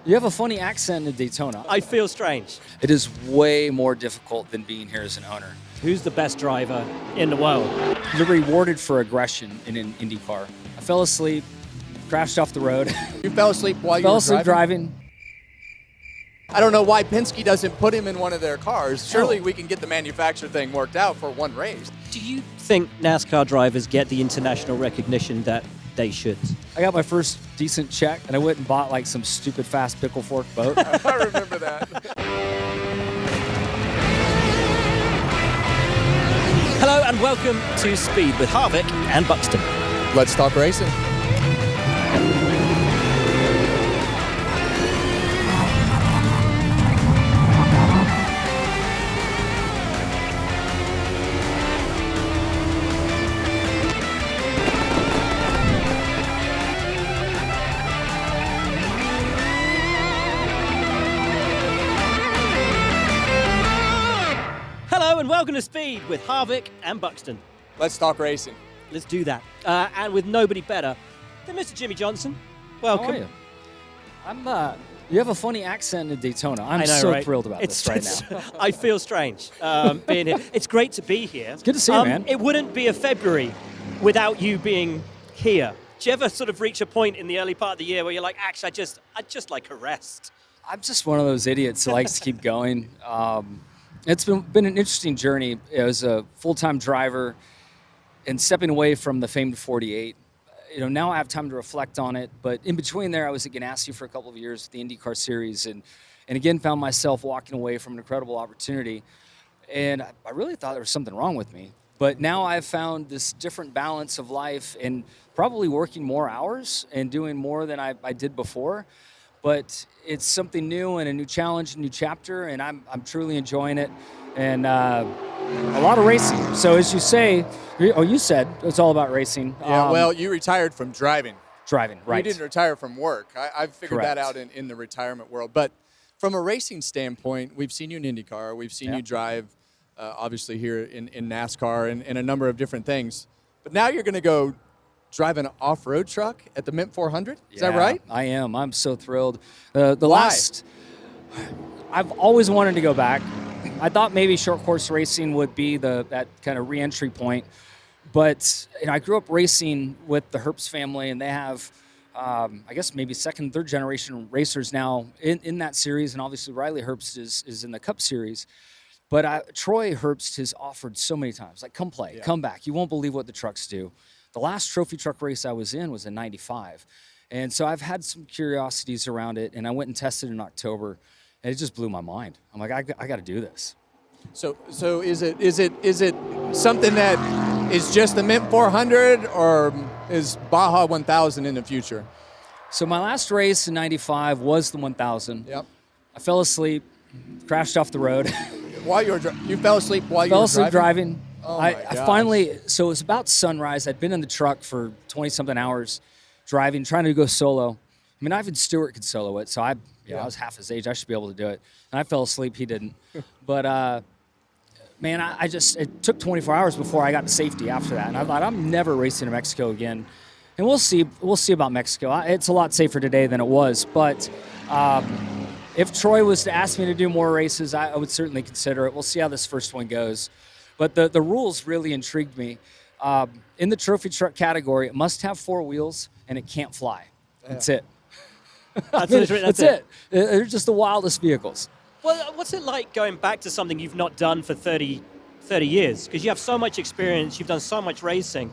You have a funny accent in Daytona. I feel strange. It is way more difficult than being here as an owner. Who's the best driver in the world? You're rewarded for aggression in an IndyCar. I fell asleep, crashed off the road. You fell asleep while you Fell were asleep driving. I don't know why Penske doesn't put him in one of their cars. Surely we can get the manufacturer thing worked out for one race. Do you think NASCAR drivers get the international recognition that they should? I got my first decent check, and I went and bought like some stupid fast pickle fork boat. I remember that. Hello and welcome to Speed with Harvick and Buxton. Let's talk racing. Hello and welcome to Speed with Harvick and Buxton. Let's talk racing. Let's do that. And with nobody better than Mr. Jimmie Johnson. Welcome. How are you? You have a funny accent in Daytona. I'm I know, so right? thrilled about this right now. I feel strange being here. It's great to be here. It's good to see you, man. It wouldn't be a February without you being here. Do you ever sort of reach a point in the early part of the year where you're like, actually, I'd just like a rest? I'm just one of those idiots that likes to keep going. It's been an interesting journey. As a full-time driver and stepping away from the famed 48. Now I have time to reflect on it. But in between there, I was at Ganassi for a couple of years with the INDYCAR series, and again found myself walking away from an incredible opportunity. And I really thought there was something wrong with me. But now I've found this different balance of life and probably working more hours and doing more than I did before. But it's something new and a new challenge, a new chapter, and I'm truly enjoying it. And a lot of racing. So as you say, you said it's all about racing. Yeah, well, you retired from driving. Driving, right. You didn't retire from work. I've figured Correct. that out in the retirement world. But from a racing standpoint, we've seen you in IndyCar. We've seen you drive, obviously, here in NASCAR and a number of different things. But now you're going to go drive an off-road truck at the Mint 400? Is that right? I am. I'm so thrilled. Why? I've always wanted to go back. I thought maybe short course racing would be that kind of re-entry point. But I grew up racing with the Herbst family, and they have, I guess, maybe second, third generation racers now in that series. And obviously Riley Herbst is in the Cup series. But Troy Herbst has offered so many times, like, come play, come back. You won't believe what the trucks do. The last trophy truck race I was in was in '95. And so I've had some curiosities around it, and I went and tested in October, and it just blew my mind. I'm like, I got to do this. So is it something that is just the Mint 400, or is Baja 1000 in the future? So my last race in '95 was the 1000. Yep. I fell asleep, crashed off the road. While you fell asleep while you were Fell asleep driving. Oh I my finally, so it was about sunrise. I'd been in the truck for 20-something hours driving, trying to go solo. I mean, Ivan Stewart could solo it, so I was half his age. I should be able to do it. And I fell asleep. He didn't. But, man, it took 24 hours before I got to safety after that. And I thought, I'm never racing in Mexico again. And we'll see about Mexico. It's a lot safer today than it was. But if Troy was to ask me to do more races, I would certainly consider it. We'll see how this first one goes. But the rules really intrigued me. In the trophy truck category, it must have 4 wheels and it can't fly. That's it. That's it. They're just the wildest vehicles. Well, what's it like going back to something you've not done for 30 years? Because you have so much experience, you've done so much racing.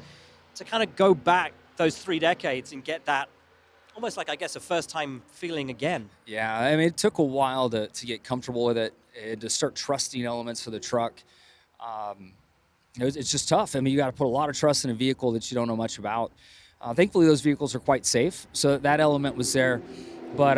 To kind of go back those 3 decades and get that almost like, I guess, a first-time feeling again. Yeah, I mean, it took a while to get comfortable with it and to start trusting elements of the truck. It's just tough. I mean, you got to put a lot of trust in a vehicle that you don't know much about. Thankfully, those vehicles are quite safe, so that element was there. But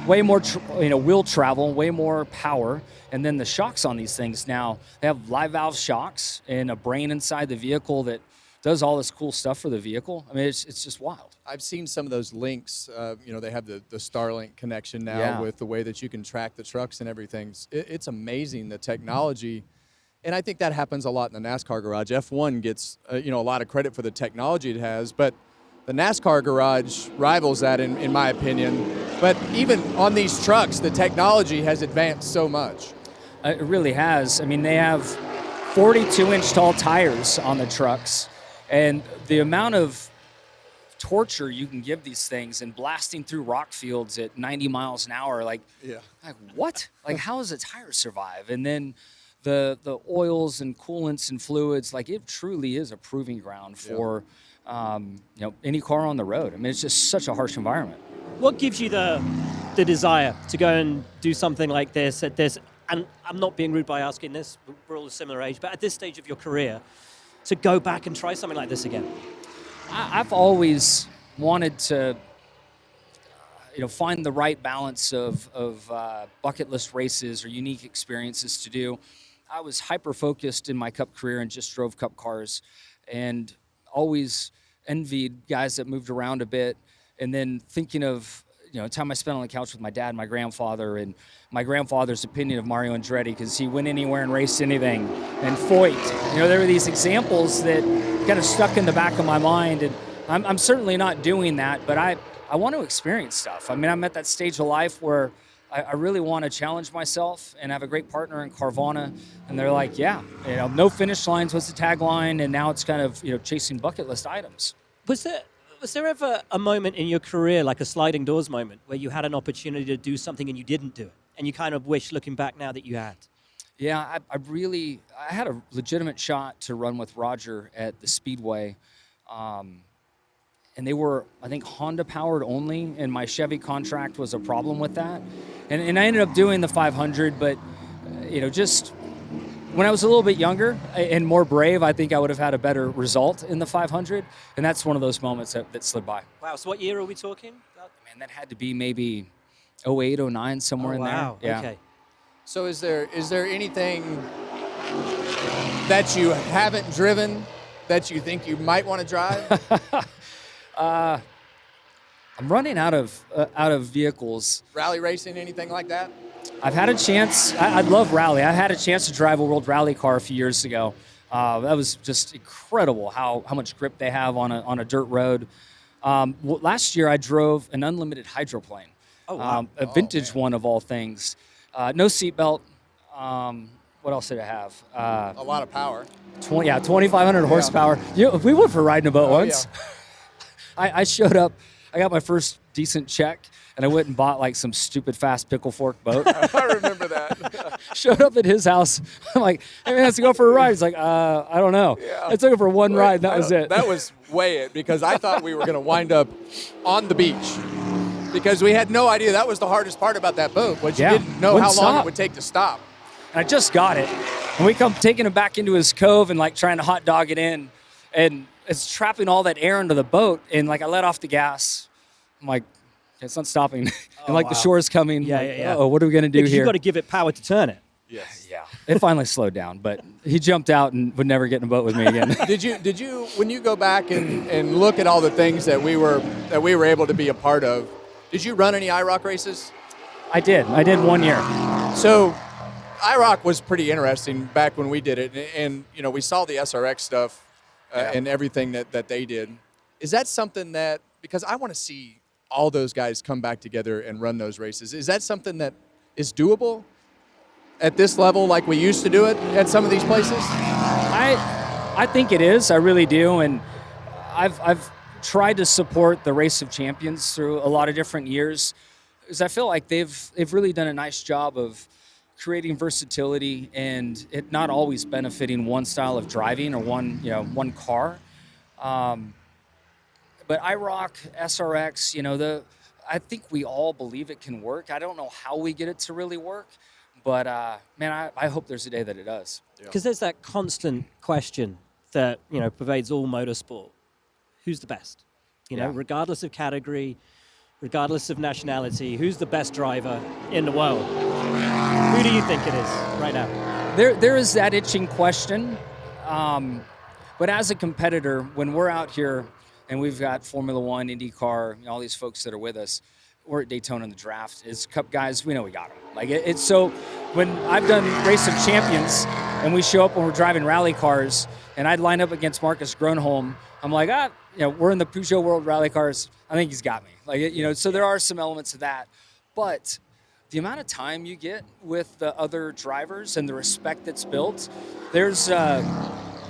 way more, wheel travel, way more power, and then the shocks on these things now, they have live valve shocks and a brain inside the vehicle that does all this cool stuff for the vehicle. I mean, it's just wild. I've seen some of those links. They have the Starlink connection now with the way that you can track the trucks and everything. It's amazing, the technology. And I think that happens a lot in the NASCAR garage. F1 gets a lot of credit for the technology it has, but the NASCAR garage rivals that in my opinion. But even on these trucks, the technology has advanced so much. It really has. I mean, they have 42-inch tall tires on the trucks, and the amount of torture you can give these things and blasting through rock fields at 90 miles an hour, like what? Like, how does a tire survive? And then the oils and coolants and fluids, like, it truly is a proving ground for any car on the road. I mean, it's just such a harsh environment. What gives you the desire to go and do something like this at this, and I'm not being rude by asking this, we're all a similar age, but at this stage of your career, to go back and try something like this again? I've always wanted to, find the right balance of bucket list races or unique experiences to do. I was hyper-focused in my Cup career and just drove Cup cars, and always envied guys that moved around a bit. And then thinking of, time I spent on the couch with my dad and my grandfather, and my grandfather's opinion of Mario Andretti, because he went anywhere and raced anything, and Foyt. There were these examples that kind of stuck in the back of my mind, and I'm certainly not doing that, but I want to experience stuff. I mean, I'm at that stage of life where I really want to challenge myself, and have a great partner in Carvana, and they're like, no finish lines was the tagline, and now it's kind of, chasing bucket list items. Was there ever a moment in your career, like a sliding doors moment, where you had an opportunity to do something and you didn't do it, and you kind of wish, looking back now, that you had? Yeah, I had a legitimate shot to run with Roger at the Speedway, and they were, I think, Honda powered only, and my Chevy contract was a problem with that. And I ended up doing the 500, but, just when I was a little bit younger and more brave, I think I would have had a better result in the 500, and that's one of those moments that slid by. Wow, so what year are we talking? Man, that had to be maybe 08, 09, somewhere in there. Wow, Yeah. okay. So is there anything that you haven't driven that you think you might want to drive? I'm running out of vehicles. Rally racing, anything like that? I've had a chance. I love rally. I had a chance to drive a World Rally car a few years ago. That was just incredible how much grip they have on a dirt road. Last year I drove an unlimited hydroplane. Oh, wow. A vintage one of all things. No seatbelt. What else did I have? A lot of power. 2,500 horsepower. We went for a ride in a boat once. Yeah. I showed up. I got my first decent check, and I went and bought like some stupid fast pickle fork boat. I remember that. Showed up at his house. I'm like, hey man, let's go for a ride. He's like, I don't know. Yeah. I took him for one ride, and that was it. That was way it, because I thought we were going to wind up on the beach, because we had no idea that was the hardest part about that boat, was you didn't know Wouldn't how long stop. it would take to stop. And I just got it. And we come taking him back into his cove and like trying to hot dog it in, and it's trapping all that air into the boat. And like I let off the gas. I'm like, it's not stopping. And like the shore's coming. Yeah. Oh, what are we gonna do here? You've got to give it power to turn it. Yes. Yeah. It finally slowed down, but he jumped out and would never get in a boat with me again. Did you when you go back and look at all the things that we were able to be a part of, did you run any IROC races? I did 1 year. So IROC was pretty interesting back when we did it, and we saw the SRX stuff and everything that they did. Is that something that, because I want to see all those guys come back together and run those races, is that something that is doable at this level like we used to do it at some of these places? I think it is. I really do, and I've tried to support the Race of Champions through a lot of different years, because I feel like they've really done a nice job of creating versatility and it not always benefiting one style of driving or one car. But IROC, SRX, I think we all believe it can work. I don't know how we get it to really work, but man, I hope there's a day that it does. Because there's that constant question that pervades all motorsport: who's the best? Regardless of category, regardless of nationality, who's the best driver in the world? Who do you think it is right now? There is that itching question, but as a competitor, when we're out here and we've got Formula One, INDYCAR, all these folks that are with us, or at Daytona in the draft is Cup guys, we know we got them. Like it's so when I've done Race of Champions and we show up when we're driving rally cars and I'd line up against Marcus Gronholm, I'm like, we're in the Peugeot World Rally Cars. I think he's got me. Like, so there are some elements of that. But the amount of time you get with the other drivers and the respect that's built, there's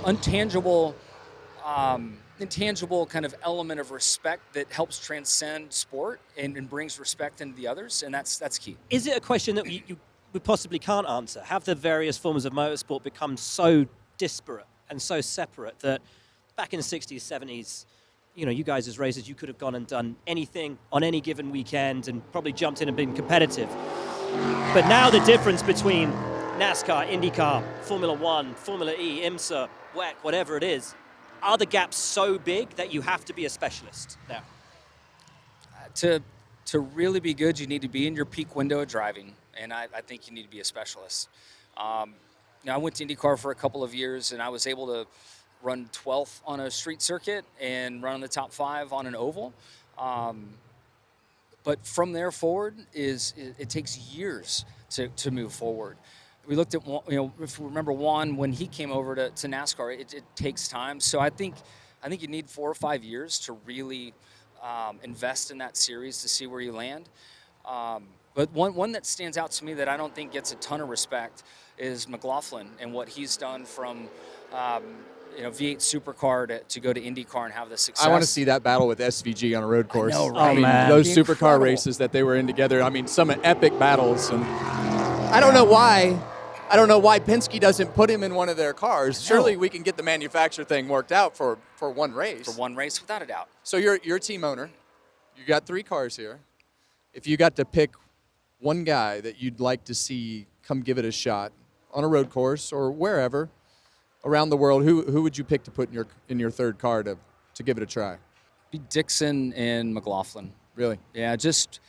intangible kind of element of respect that helps transcend sport and brings respect into the others, and that's key. Is it a question that we possibly can't answer? Have the various forms of motorsport become so disparate and so separate that back in the 60s, 70s, you guys as racers, you could have gone and done anything on any given weekend and probably jumped in and been competitive. But now the difference between NASCAR, INDYCAR, Formula One, Formula E, IMSA, WEC, whatever it is, are the gaps so big that you have to be a specialist now? To really be good, you need to be in your peak window of driving, and I think you need to be a specialist. I went to IndyCar for a couple of years, and I was able to run 12th on a street circuit and run in the top 5 on an oval. But from there forward, it takes years to move forward. We looked at, if we remember Juan, when he came over to NASCAR, it takes time. So I think you need 4 or 5 years to really invest in that series to see where you land. But one that stands out to me that I don't think gets a ton of respect is McLaughlin and what he's done from V8 supercar to go to IndyCar and have the success. I want to see that battle with SVG on a road course. I know, right? Man. Those It'd be supercar incredible. races that they were in together. I mean, some epic battles. And I don't know why Penske doesn't put him in one of their cars. Surely we can get the manufacturer thing worked out for one race. For one race, without a doubt. So you're a team owner. You got 3 cars here. If you got to pick one guy that you'd like to see come give it a shot on a road course or wherever around the world, who would you pick to put in your third car to give it a try? Be Dixon and McLaughlin. Really? Yeah, just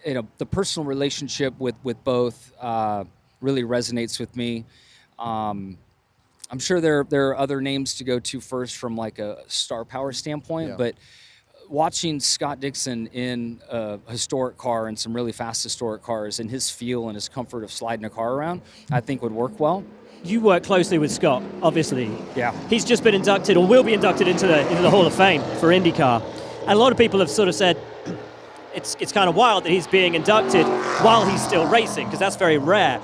the personal relationship with both really resonates with me. I'm sure there are other names to go to first from like a star power standpoint, Yeah. but watching Scott Dixon in a historic car and some really fast historic cars and his feel and his comfort of sliding a car around, I think would work well. You work closely with Scott, obviously. Yeah. He's just been inducted, or will be inducted into the Hall of Fame for IndyCar. And a lot of people have sort of said it's kind of wild that he's being inducted while he's still racing, because that's very rare.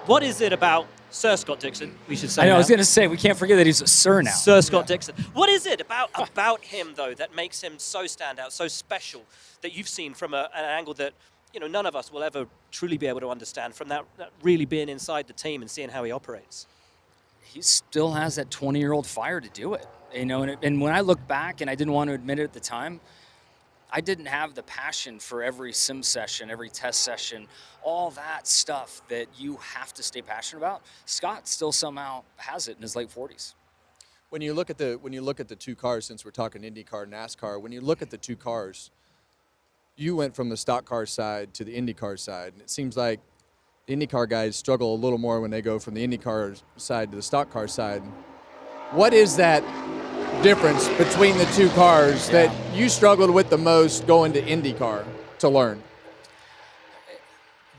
What is it about Sir Scott Dixon, we should say? I know, now. I was going to say, we can't forget that he's a Sir now. Sir Scott Dixon. What is it about him, though, that makes him so stand out, so special, that you've seen from an angle that none of us will ever truly be able to understand, from that really being inside the team and seeing how he operates? He still has that 20-year-old fire to do it. And when I look back, and I didn't want to admit it at the time, I didn't have the passion for every sim session, every test session, all that stuff that you have to stay passionate about. Scott still somehow has it in his late 40s. When you look at the 2 cars, since we're talking IndyCar, NASCAR, when you look at the 2 cars, you went from the stock car side to the IndyCar side, and it seems like the IndyCar guys struggle a little more when they go from the IndyCar side to the stock car side. What is that difference between the 2 cars that you struggled with the most going to IndyCar to learn?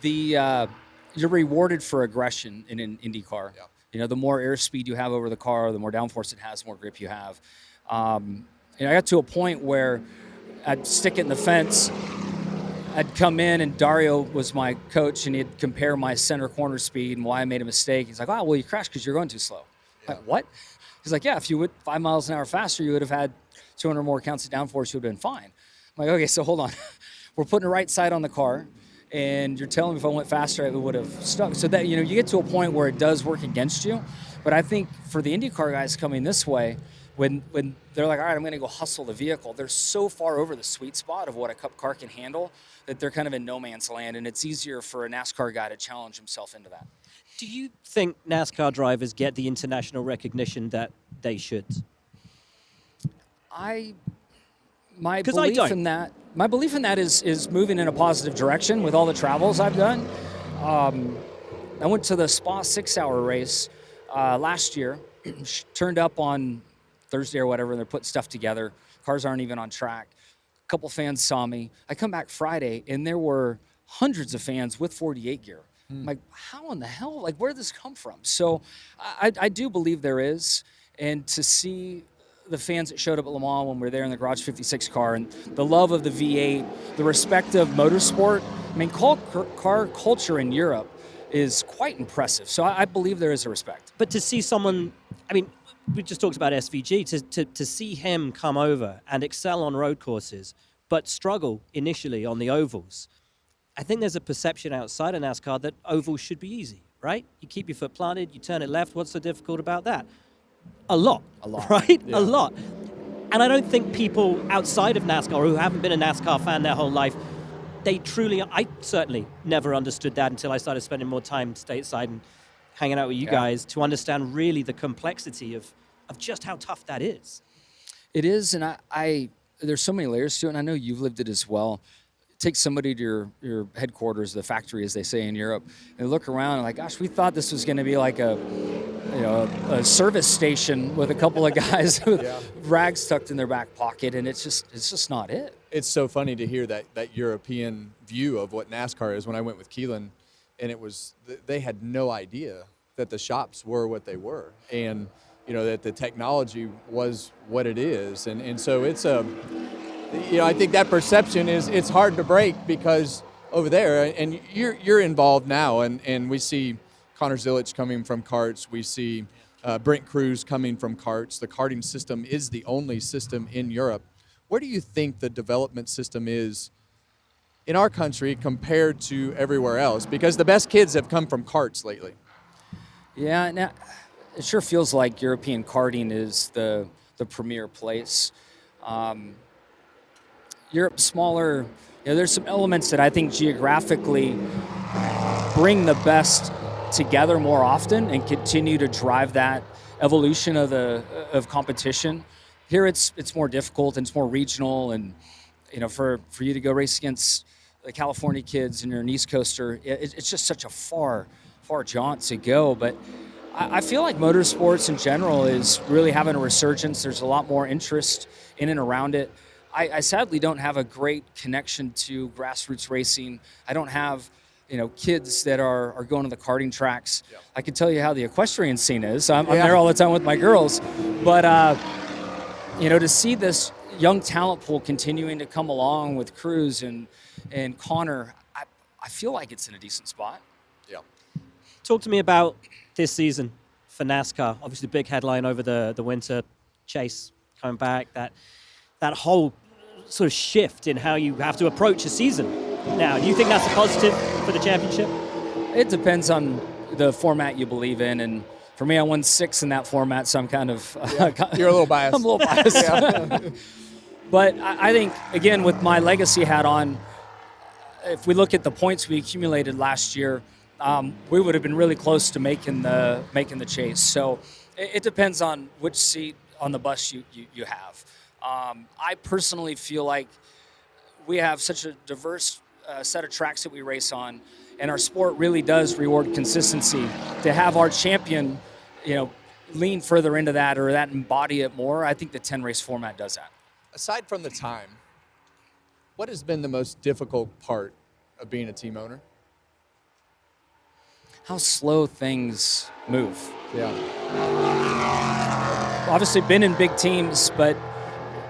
You're rewarded for aggression in an IndyCar. Yeah. The more airspeed you have over the car, the more downforce it has, the more grip you have. I got to a point where I'd stick it in the fence. I'd come in, and Dario was my coach, and he'd compare my center corner speed and why I made a mistake. He's like, "Oh, well, you crashed because you're going too slow." Yeah. I'm like, what? He's like, "Yeah, if you went 5 miles an hour faster, you would have had 200 more counts of downforce. You would have been fine." I'm like, "Okay, so hold on. We're putting the right side on the car, and you're telling me if I went faster, it would have stuck." So that you get to a point where it does work against you. But I think for the IndyCar guys coming this way, when they're like, "All right, I'm going to go hustle the vehicle," they're so far over the sweet spot of what a Cup car can handle that they're kind of in no man's land, and it's easier for a NASCAR guy to challenge himself into that. Do you think NASCAR drivers get the international recognition that they should? My 'Cause I belief don't. in that is moving in a positive direction with all the travels I've done. I went to the Spa 6-hour race last year, turned up on Thursday or whatever, and they're putting stuff together. Cars aren't even on track. couple fans saw me. I come back Friday, and there were hundreds of fans with 48 gear. I'm like, how in the hell? Like, where did this come from? So I do believe there is. And to see the fans that showed up at Le Mans when we were there in the Garage 56 car, and the love of the V8, the respect of motorsport, I mean, car culture in Europe is quite impressive. So I believe there is a respect. But to see someone, I mean, we just talked about SVG, to see him come over and excel on road courses, but struggle initially on the ovals. I think there's a perception outside of NASCAR that ovals should be easy, right? You keep your foot planted, you turn it left. What's so difficult about that? A lot, right? Yeah. A lot. And I don't think people outside of NASCAR who haven't been a NASCAR fan their whole life, I certainly never understood that until I started spending more time stateside and hanging out with you guys to understand really the complexity of just how tough that is. It is, and I there's so many layers to it, and I know you've lived it as well. Take somebody to your headquarters, the factory, as they say in Europe, and look around and like, gosh, we thought this was going to be like a service station with a couple of guys with rags tucked in their back pocket, and it's just not it. It's so funny to hear that European view of what NASCAR is. When I went with Keelan, and they had no idea that the shops were what they were, and that the technology was what it is, and so it's I think that perception it's hard to break, because over there, and you're involved now, and we see Connor Zilic coming from karts, we see Brent Cruz coming from karts. The karting system is the only system in Europe. Where do you think the development system is in our country compared to everywhere else? Because the best kids have come from karts lately. Yeah, now it sure feels like European karting is the premier place. Europe's smaller. There's some elements that I think geographically bring the best together more often and continue to drive that evolution of competition. Here it's more difficult and it's more regional, and for you to go race against the California kids and you're an East Coaster, it's just such a far jaunt to go. But I feel like motorsports in general is really having a resurgence. There's a lot more interest in and around it. I sadly don't have a great connection to grassroots racing. I don't have, kids that are going to the karting tracks. Yeah. I can tell you how the equestrian scene is. I'm there all the time with my girls. But, to see this young talent pool continuing to come along with Cruz and Connor, I feel like it's in a decent spot. Yeah. Talk to me about this season for NASCAR. Obviously, big headline over the winter. Chase coming back. That whole sort of shift in how you have to approach a season now. Do you think that's a positive for the championship? It depends on the format you believe in, and for me, I won 6 in that format, so I'm kind of... You're a little biased. I'm a little biased. But I think, again, with my legacy hat on, if we look at the points we accumulated last year, we would have been really close to making the chase. So it depends on which seat on the bus you have. I personally feel like we have such a diverse set of tracks that we race on, and our sport really does reward consistency. To have our champion, lean further into that or that embody it more, I think the 10-race format does that. Aside from the time, what has been the most difficult part of being a team owner? How slow things move. Yeah. Obviously been in big teams, but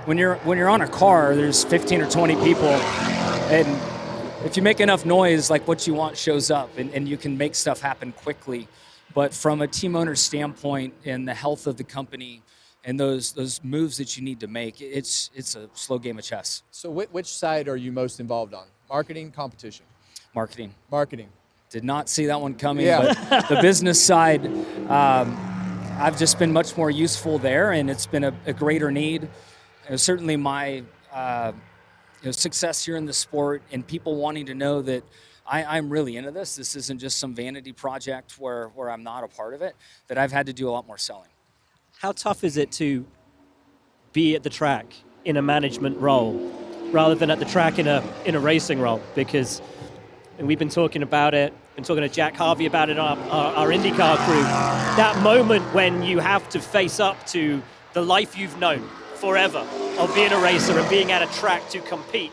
when you're on a car, there's 15 or 20 people, and if you make enough noise, like what you want shows up, and you can make stuff happen quickly. But from a team owner standpoint and the health of the company and those moves that you need to make, it's a slow game of chess. So which side are you most involved on? Marketing, competition? Marketing. Marketing. Did not see that one coming, but the business side, I've just been much more useful there, and it's been a greater need. Certainly my success here in the sport and people wanting to know that I'm really into this. This isn't just some vanity project where I'm not a part of it, that I've had to do a lot more selling. How tough is it to be at the track in a management role rather than at the track in a racing role? Because we've been talking about it, been talking to Jack Harvey about it on our INDYCAR crew. That moment when you have to face up to the life you've known forever of being a racer and being at a track to compete.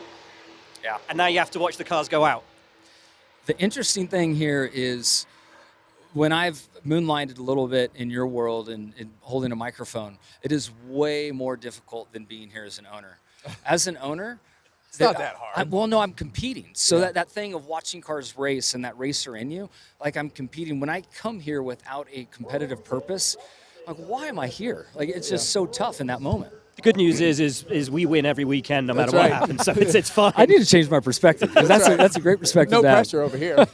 Yeah. And now you have to watch the cars go out. The interesting thing here is when I've moonlighted a little bit in your world and holding a microphone, it is way more difficult than being here as an owner. As an owner, It's not that hard. No, I'm competing. So that thing of watching cars race and that racer in you, like I'm competing. When I come here without a competitive purpose, like, why am I here? Like, it's just so tough in that moment. The good news is we win every weekend no matter That's what right. happens, so it's fine. I need to change my perspective because that's a great perspective No to have. pressure over here.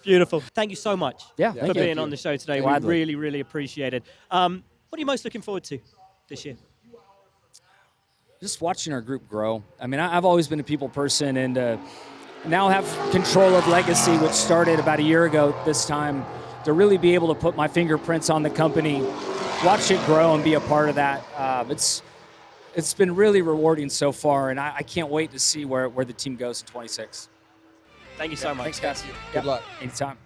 Beautiful. Thank you so much Yeah, for thank you. being on the show today. Gladly. We really, really appreciate it. What are you most looking forward to this year? Just watching our group grow. I mean, I've always been a people person, and now have control of legacy, which started about a year ago this time, to really be able to put my fingerprints on the company, watch it grow and be a part of that. It's been really rewarding so far, and I can't wait to see where the team goes in 26. Thank you so much. Thanks, guys. Good luck. Anytime.